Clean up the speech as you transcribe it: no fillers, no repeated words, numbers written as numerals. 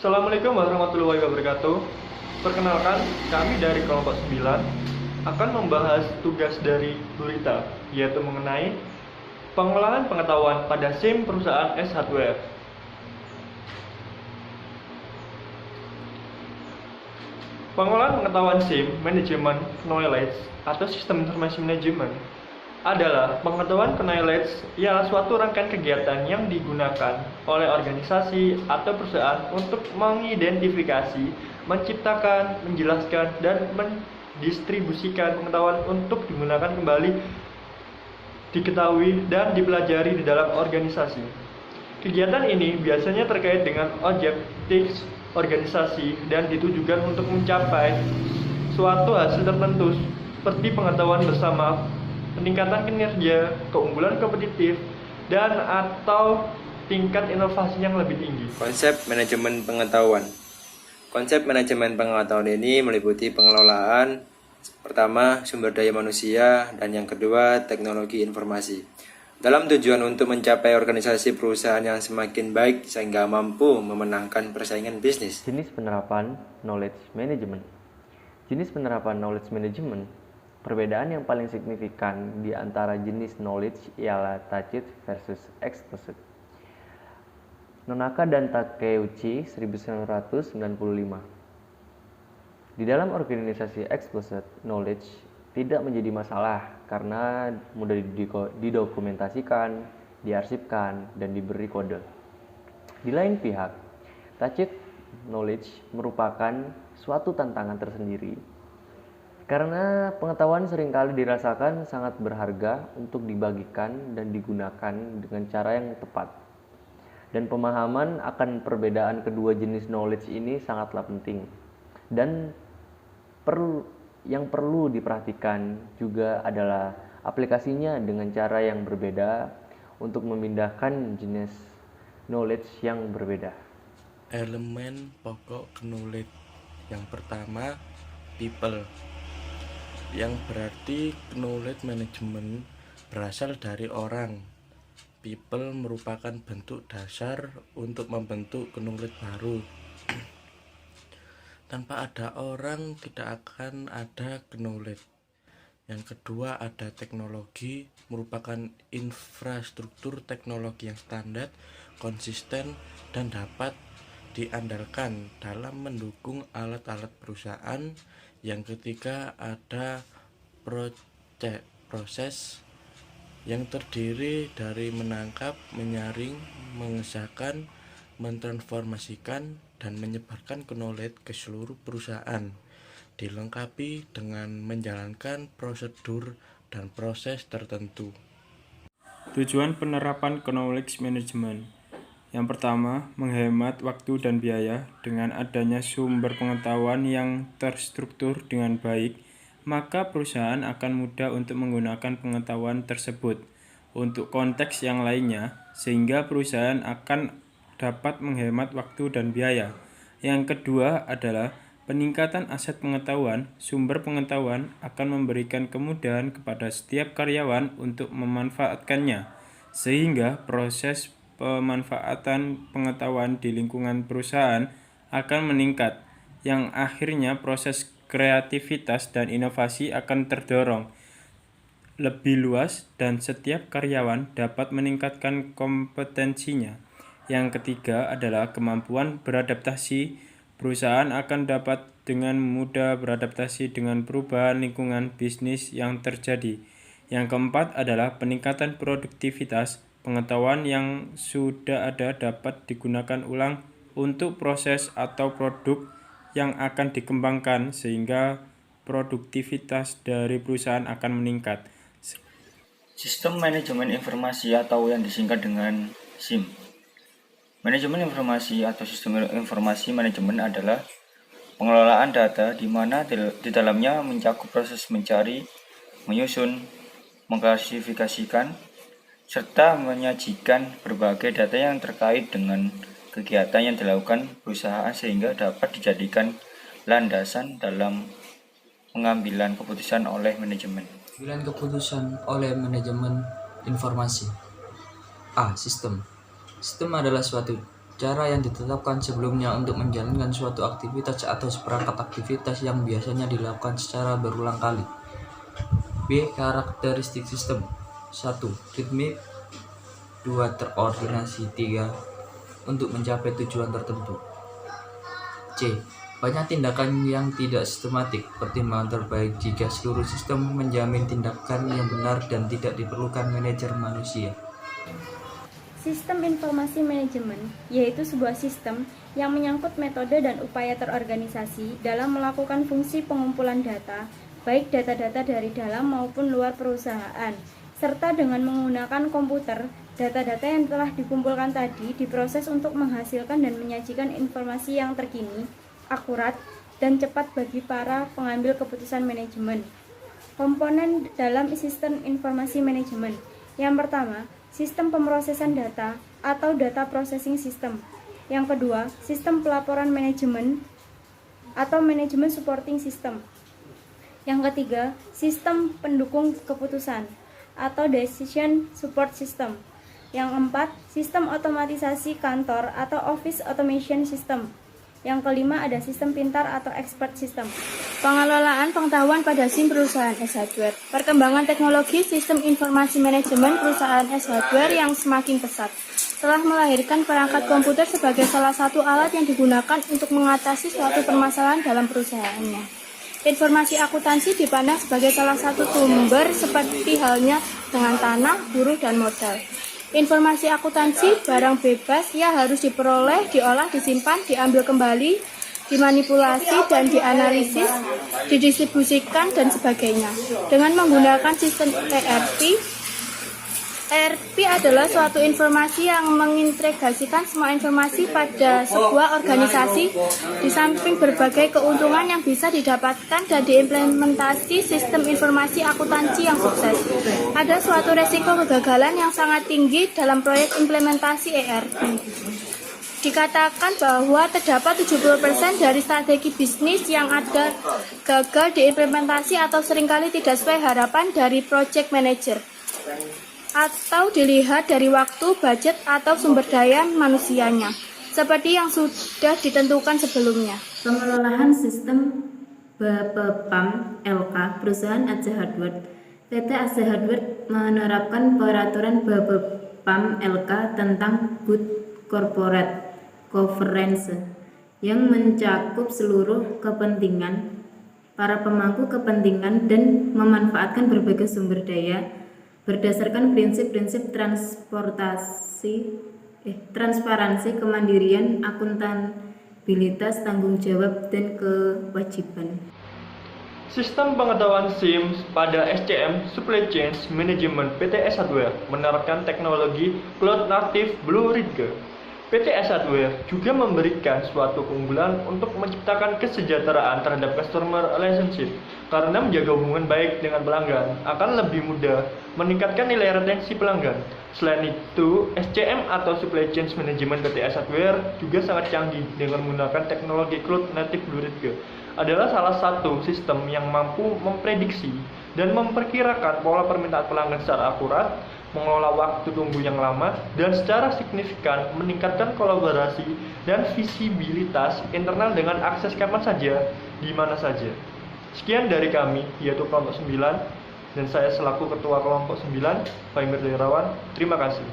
Assalamualaikum warahmatullahi wabarakatuh. Perkenalkan, kami dari kelompok 9 akan membahas tugas dari Gurita, yaitu mengenai pengolahan pengetahuan pada SIM perusahaan S Hardware. Pengolahan pengetahuan SIM Management Knowledge atau Sistem Informasi Management adalah pengetahuan knowledge ialah suatu rangkaian kegiatan yang digunakan oleh organisasi atau perusahaan untuk mengidentifikasi, menciptakan, menjelaskan, dan mendistribusikan pengetahuan untuk digunakan kembali, diketahui, dan dipelajari di dalam organisasi. Kegiatan ini biasanya terkait dengan objektif organisasi dan ditujukan untuk mencapai suatu hasil tertentu seperti pengetahuan bersama, peningkatan kinerja, keunggulan kompetitif, dan atau tingkat inovasi yang lebih tinggi. Konsep manajemen pengetahuan. Konsep manajemen pengetahuan ini meliputi pengelolaan, pertama sumber daya manusia, dan yang kedua teknologi informasi. Dalam tujuan untuk mencapai organisasi perusahaan yang semakin baik sehingga mampu memenangkan persaingan bisnis. Jenis penerapan knowledge management. Jenis penerapan knowledge management, perbedaan yang paling signifikan di antara jenis knowledge ialah tacit versus explicit. Nonaka dan Takeuchi 1995. Di dalam organisasi explicit, knowledge tidak menjadi masalah karena mudah didokumentasikan, diarsipkan, dan diberi kode. Di lain pihak, tacit knowledge merupakan suatu tantangan tersendiri karena pengetahuan seringkali dirasakan sangat berharga untuk dibagikan dan digunakan dengan cara yang tepat. Dan pemahaman akan perbedaan kedua jenis knowledge ini sangatlah penting. Dan yang perlu diperhatikan juga adalah aplikasinya dengan cara yang berbeda untuk memindahkan jenis knowledge yang berbeda. Elemen pokok knowledge. Yang pertama, people. Yang berarti knowledge management berasal dari orang. People merupakan bentuk dasar untuk membentuk knowledge baru. Tanpa ada orang tidak akan ada knowledge. Yang kedua ada teknologi, merupakan infrastruktur teknologi yang standar, konsisten, dan dapat diandalkan dalam mendukung alat-alat perusahaan. Yang ketiga ada proses yang terdiri dari menangkap, menyaring, mengesahkan, mentransformasikan, dan menyebarkan knowledge ke seluruh perusahaan, dilengkapi dengan menjalankan prosedur dan proses tertentu. Tujuan penerapan knowledge management. Yang pertama, menghemat waktu dan biaya. Dengan adanya sumber pengetahuan yang terstruktur dengan baik, maka perusahaan akan mudah untuk menggunakan pengetahuan tersebut untuk konteks yang lainnya, sehingga perusahaan akan dapat menghemat waktu dan biaya. Yang kedua adalah peningkatan aset pengetahuan. Sumber pengetahuan akan memberikan kemudahan kepada setiap karyawan untuk memanfaatkannya, sehingga proses pemanfaatan pengetahuan di lingkungan perusahaan akan meningkat, yang akhirnya proses kreativitas dan inovasi akan terdorong lebih luas dan setiap karyawan dapat meningkatkan kompetensinya. Yang ketiga adalah kemampuan beradaptasi. Perusahaan akan dapat dengan mudah beradaptasi dengan perubahan lingkungan bisnis yang terjadi. Yang keempat adalah peningkatan produktivitas. Pengetahuan yang sudah ada dapat digunakan ulang untuk proses atau produk yang akan dikembangkan sehingga produktivitas dari perusahaan akan meningkat. Sistem manajemen informasi atau yang disingkat dengan SIM. Manajemen informasi atau sistem informasi manajemen adalah pengelolaan data di mana di dalamnya mencakup proses mencari, menyusun, mengklasifikasikan, serta menyajikan berbagai data yang terkait dengan kegiatan yang dilakukan perusahaan sehingga dapat dijadikan landasan dalam pengambilan keputusan oleh manajemen. Pengambilan keputusan oleh manajemen informasi. A. Sistem. Sistem adalah suatu cara yang ditetapkan sebelumnya untuk menjalankan suatu aktivitas atau seperangkat aktivitas yang biasanya dilakukan secara berulang kali. B. Karakteristik sistem. 1. Ritmik. 2. Terordinasi. 3. Untuk mencapai tujuan tertentu. C. Banyak tindakan yang tidak sistematik. Pertimbangan terbaik jika seluruh sistem menjamin tindakan yang benar dan tidak diperlukan manajer manusia. Sistem informasi manajemen yaitu sebuah sistem yang menyangkut metode dan upaya terorganisasi dalam melakukan fungsi pengumpulan data, baik data-data dari dalam maupun luar perusahaan, serta dengan menggunakan komputer, data-data yang telah dikumpulkan tadi diproses untuk menghasilkan dan menyajikan informasi yang terkini, akurat, dan cepat bagi para pengambil keputusan manajemen. Komponen dalam sistem informasi manajemen. Yang pertama, sistem pemrosesan data atau data processing system. Yang kedua, sistem pelaporan manajemen atau management supporting system. Yang ketiga, sistem pendukung keputusan atau decision support system. Yang keempat, sistem otomatisasi kantor atau office automation system. Yang kelima ada sistem pintar atau expert system. Pengelolaan pengetahuan pada SIM perusahaan S-Hardware. Perkembangan teknologi sistem informasi manajemen perusahaan S-Hardware yang semakin pesat telah melahirkan perangkat komputer sebagai salah satu alat yang digunakan untuk mengatasi suatu permasalahan dalam perusahaannya. Informasi akuntansi dipandang sebagai salah satu sumber seperti halnya dengan tanah, buruh, dan modal. Informasi akuntansi barang bebas yang harus diperoleh, diolah, disimpan, diambil kembali, dimanipulasi, dan dianalisis, didistribusikan, dan sebagainya. Dengan menggunakan sistem ERP adalah suatu informasi yang mengintegrasikan semua informasi pada sebuah organisasi di samping berbagai keuntungan yang bisa didapatkan dan diimplementasi sistem informasi akuntansi yang sukses. Ada suatu resiko kegagalan yang sangat tinggi dalam proyek implementasi ERP. Dikatakan bahwa terdapat 70% dari strategi bisnis yang ada gagal diimplementasi atau seringkali tidak sesuai harapan dari project manager. Atau dilihat dari waktu, budget, atau sumber daya manusianya, seperti yang sudah ditentukan sebelumnya. Pengelolaan sistem BPPAM LK perusahaan AC Hardware. PT AC Hardware menerapkan peraturan BPPAM LK tentang Good Corporate Governance yang mencakup seluruh kepentingan para pemangku kepentingan dan memanfaatkan berbagai sumber daya berdasarkan prinsip-prinsip transparansi, kemandirian, akuntabilitas, tanggung jawab, dan kewajiban. Sistem pengetahuan SIM pada SCM Supply Chain Management PT S-Hardware menerapkan teknologi Cloud Native Blue Ridge. PT S-Hardware juga memberikan suatu keunggulan untuk menciptakan kesejahteraan terhadap customer relationship karena menjaga hubungan baik dengan pelanggan akan lebih mudah meningkatkan nilai retensi pelanggan. Selain itu, SCM atau Supply Chain Management PT S-Hardware juga sangat canggih dengan menggunakan teknologi Cloud Native Blue Ridge. Adalah salah satu sistem yang mampu memprediksi dan memperkirakan pola permintaan pelanggan secara akurat, mengelola waktu tunggu yang lama, dan secara signifikan meningkatkan kolaborasi dan visibilitas internal dengan akses kapan saja, di mana saja. Sekian dari kami, yaitu kelompok 9, dan saya selaku ketua kelompok 9, Pak Emir Lirawan. Terima kasih.